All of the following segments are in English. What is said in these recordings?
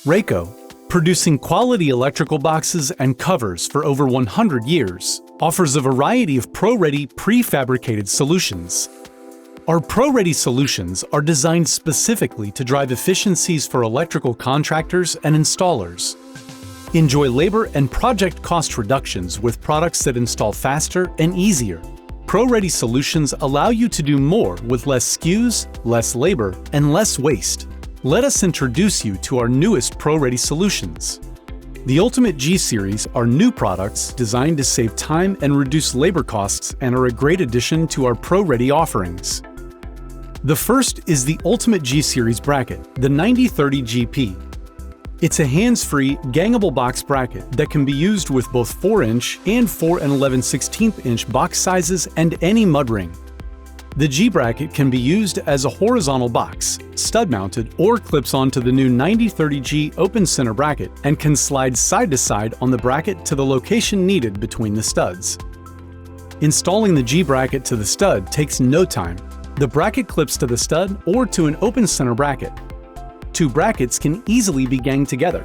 Rayco, producing quality electrical boxes and covers for over 100 years, offers a variety of pro-ready prefabricated solutions. Our pro-ready solutions are designed specifically to drive efficiencies for electrical contractors and installers. Enjoy labor and project cost reductions with products that install faster and easier. Pro-ready solutions allow you to do more with less SKUs, less labor, and less waste. Let us introduce you to our newest pro-ready solutions. The Ultimate G Series are new products designed to save time and reduce labor costs and are a great addition to our pro-ready offerings. The first is the Ultimate G Series bracket, the 9030 GP. It's a hands-free, gangable box bracket that can be used with both 4-inch and 4 11/16" box sizes and any mud ring. The G bracket can be used as a horizontal box, stud-mounted, or clips onto the new 9030G open center bracket and can slide side to side on the bracket to the location needed between the studs. Installing the G bracket to the stud takes no time. The bracket clips to the stud or to an open center bracket. Two brackets can easily be ganged together.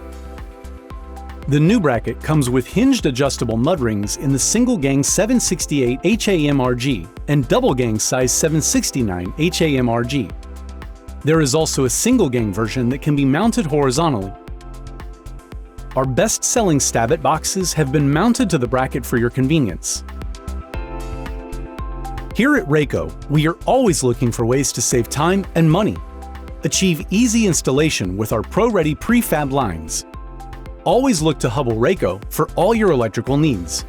The new bracket comes with hinged adjustable mud rings in the single gang 768 HAMRG and double gang size 769 HAMRG. There is also a single gang version that can be mounted horizontally. Our best-selling Stab-It boxes have been mounted to the bracket for your convenience. Here at Rayco, we are always looking for ways to save time and money. Achieve easy installation with our pro-ready prefab lines. Always look to Hubbell Rayco for all your electrical needs.